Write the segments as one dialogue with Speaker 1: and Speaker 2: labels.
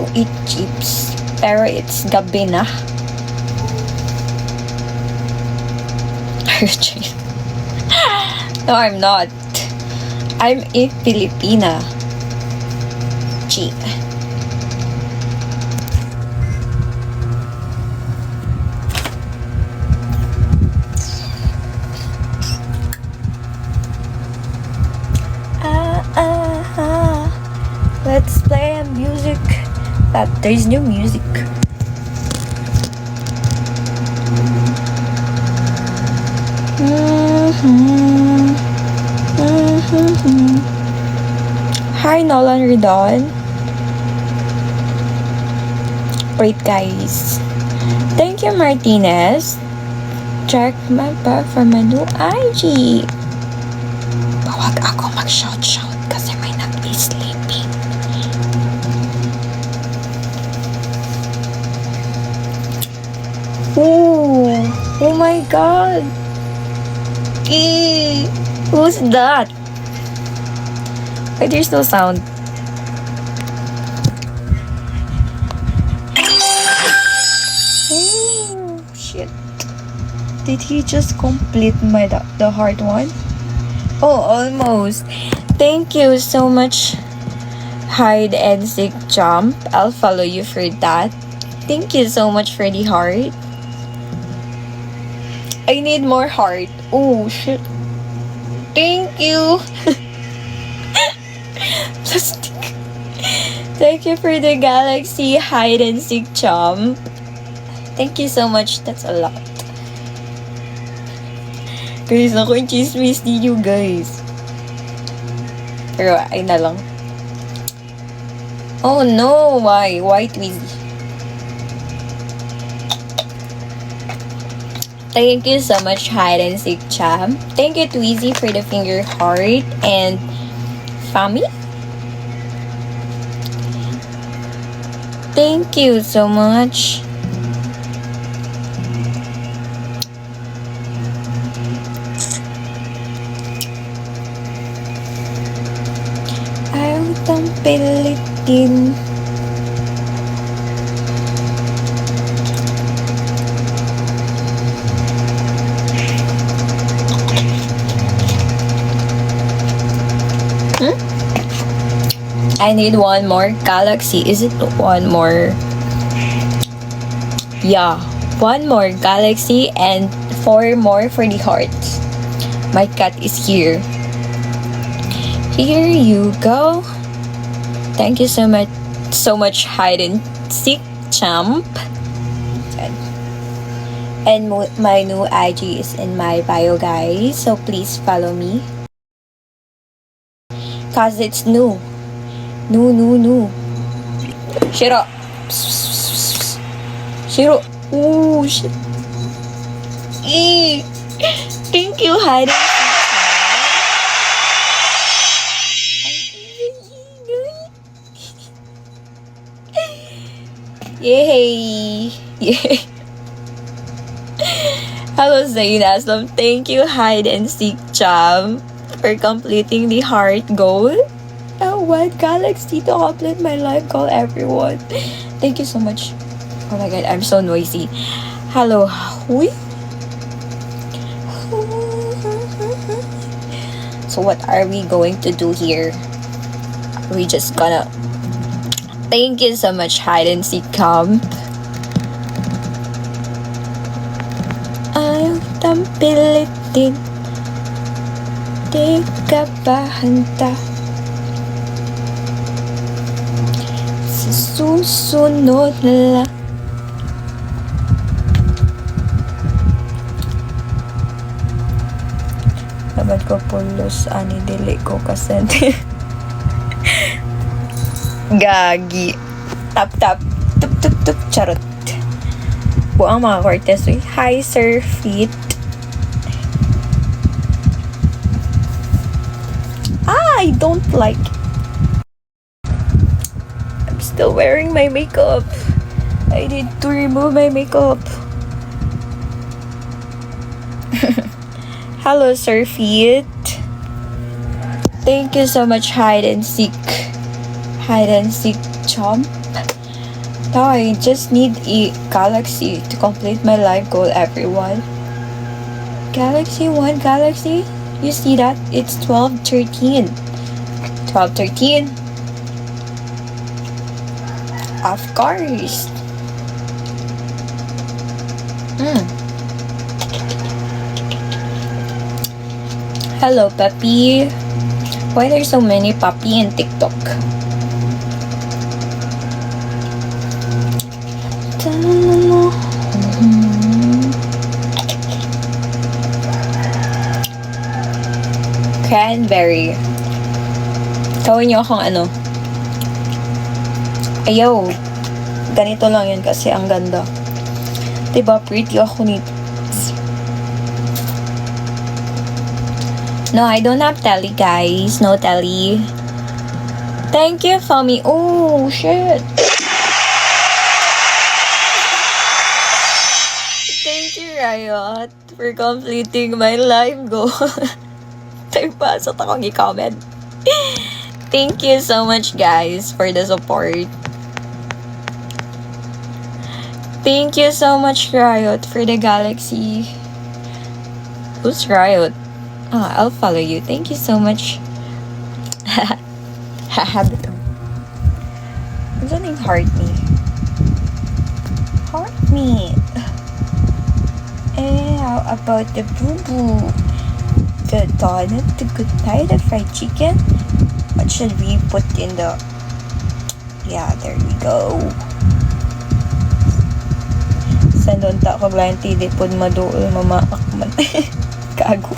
Speaker 1: to eat chips. Pero it's gabi na. Are you cheating? No, I'm not. I'm a Filipina. Cheat. Let's play a music. But there's no music. Hi, Nolan Redon. Wait, guys. Thank you, Martinez. Check my back for my new IG. Bawag ako mag-shout-shout kasi may nag-sleeping. Oh my god. Who's that? Why there's no sound? Oh shit. Did he just complete the hard one? Oh, almost. Thank you so much, hide and seek jump. I'll follow you for that. Thank you so much for the heart. I need more heart. Oh shit. Thank you. Plastic. Thank you for the galaxy hide and seek jump. Thank you so much. That's a lot. Guys, ako yung chismis ninyo, guys. Pero, ay na lang. Oh no, why? Why Tweezy? Thank you so much, hide and seek champ. Thank you, Tweezy, for the finger heart and Fami. Thank you so much. Ayaw tang pilitin. I need one more galaxy. Is it one more? Yeah, one more galaxy and 4 more for the hearts. My cat is here. Here you go. Thank you so much, hide and seek champ. And my new IG is in my bio, guys. So please follow me. Cause it's new. No. Shiro. Shiro. Oh, shit. Thank you, hide and seek. Yay. Hello, Zayn Aslam. Thank you, hide and seek champ, for completing the heart goal. Oh, what galaxy to complete my life goal, everyone. Thank you so much. Oh my god, I'm so noisy. Hello, Hui. So what are we going to do here? We just gonna... Thank you so much, hide and seek camp. Ayaw tampilitin. Di ka ba handa? Susunod na lang. Dapat ko pulos ani dili ko kasente. Gagi. Tap tup charot. Buang mga Cortez. Hi Sir Fit. I don't like it. Still wearing my makeup. I need to remove my makeup. Hello, Sir Feet. Thank you so much, hide and seek chomp. Now I just need a galaxy to complete my life goal, everyone. Galaxy 1, Galaxy. You see that? It's 12:13. 12:13. Of course. Hello, puppy. Why there's so many puppy in TikTok? Cranberry. Gawin niyo akong ano. Ayaw. Ganito lang yun kasi ang ganda. Diba, pretty ako nito. No, I don't have telly, guys. No telly. Thank you, Fami. Oh, shit. Thank you, Riot, for completing my live goal. Tapasot akong i-comment. Thank you so much, guys, for the support. Thank you so much, Riot, for the galaxy. Who's Riot? I'll follow you. Thank you so much. Haha, beto. Ano yung heart me? Heart me. How about the boo-boo? The donut, the good night, the fried chicken? What should we put in the... Yeah, there we go. Sandon ta ko glayan tidi pod maduol mamaakman. Kago.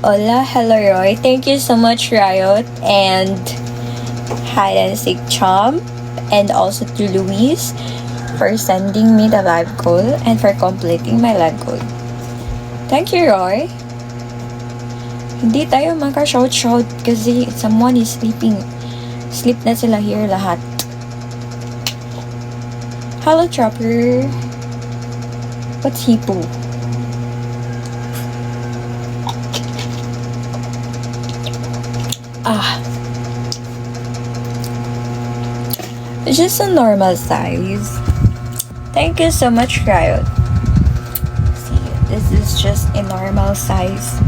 Speaker 1: Hola, hello Roy. Thank you so much, Riot, and Hide and Seek Chom, and also to Luis for sending me the live goal and for completing my live goal. Thank you, Roy. Hindi tayo maka-shout kasi someone is sleeping. Sleep na sila here lahat. Hello, Trapper. What's Hipo? It's just a normal size. Thank you so much, Riot. See, this is just a normal size.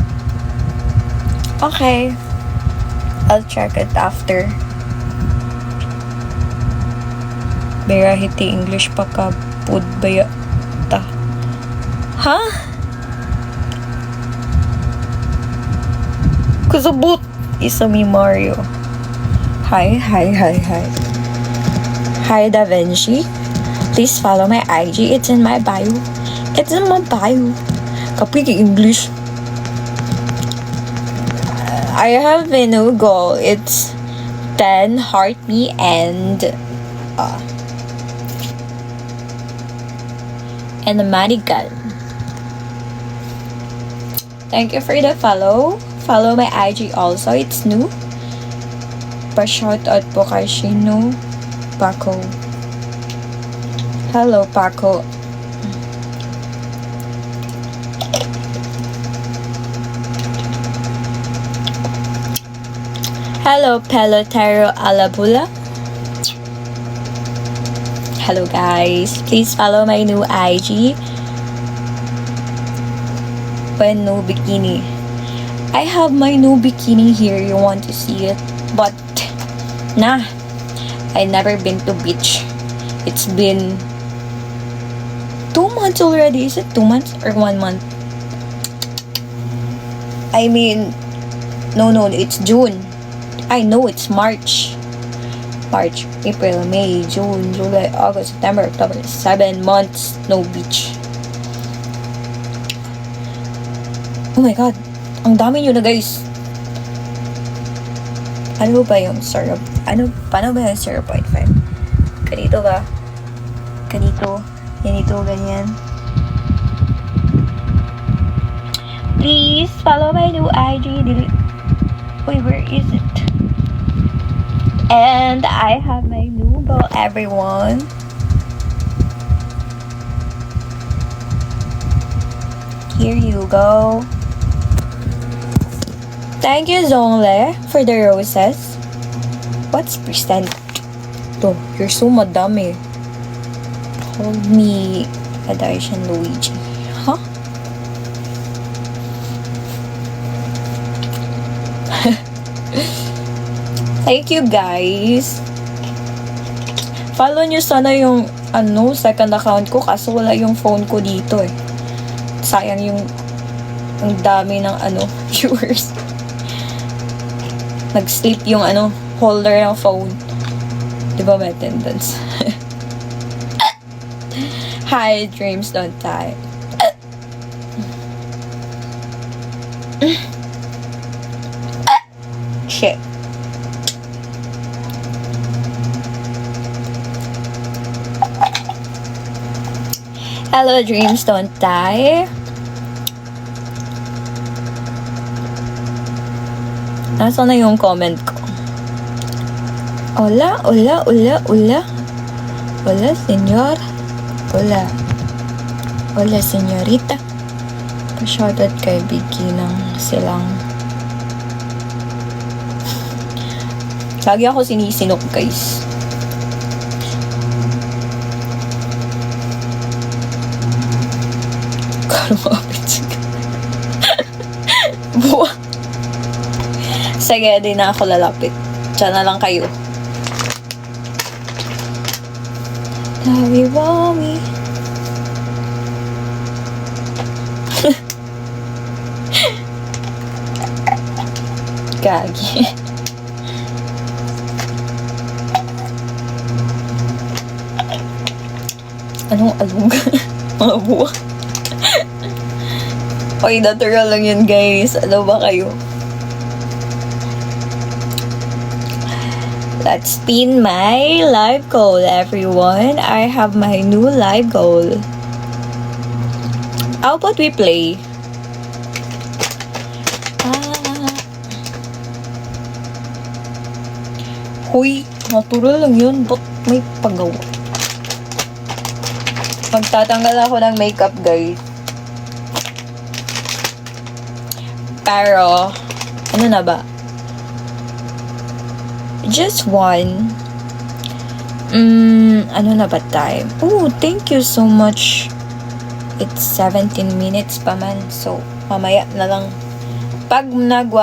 Speaker 1: Okay. I'll check it after. Bera hiti English pa ka pud baya ta. Huh? Kusabot isa mi Mario. Hi. Hi, Da Vinci. Please follow my IG. It's in my bio. It's in my bio. Kapag English. I have a new goal. It's 10 heart me and a Madigan. Thank you for the follow. Follow my IG also. It's new. Pa-shoutout po kay Shino Paco. Hello, Paco. Hello, Pelotero Alabula. Hello, guys. Please follow my new IG. When no bikini. I have my new bikini here. You want to see it? But, nah. I never been to beach. It's been 2 months already. Is it 2 months or 1 month? I mean, no, it's June. I know it's March, April, May, June, July, August, September, October. 7 months, no beach. Oh my God. Ang dami nyo na, guys. Ano ba yung syrup? Paano ba yung 0.5? Ganito ba? Ganito, ganyan. Please follow my new IG. Wait, where is it? And I have my new goal, everyone. Here you go. Thank you, Zongle, for the roses. What's percent? To, you're so madami. Hold me, Adaishan Luigi. Huh? Thank you, guys. Follow nyo sana yung second account ko kaso wala yung phone ko dito eh. Sayang yung ang dami ng viewers. Nag-sleep yung holder ng phone. Di ba may attendance? Hi, dreams don't die. Shit. Hello, dreams don't die. Nasaan na yung comment ko? Hola, hola, hola, hola. Hola, senyor. Hola. Hola, senyorita. Pa-shoutout kay Biggie ng silang. Lagi ako sinisinok, guys. Kalumapit siya. Buwa. Sige, di na ako lalapit. Diyan na lang kayo. Wami. Gagi. Anong alog? Mga buwa. Okay, natural lang yun, guys. Ano ba kayo? Let's spin my live goal, everyone. I have my new live goal. How about we play? Huy, natural lang yun. Ba't may pagawa? Magtatanggal ako ng makeup, guys. Pero, ano na ba? Just one. Ano na ba time? Oh, thank you so much. It's 17 minutes pa man. So, mamaya na lang. Pag nagwa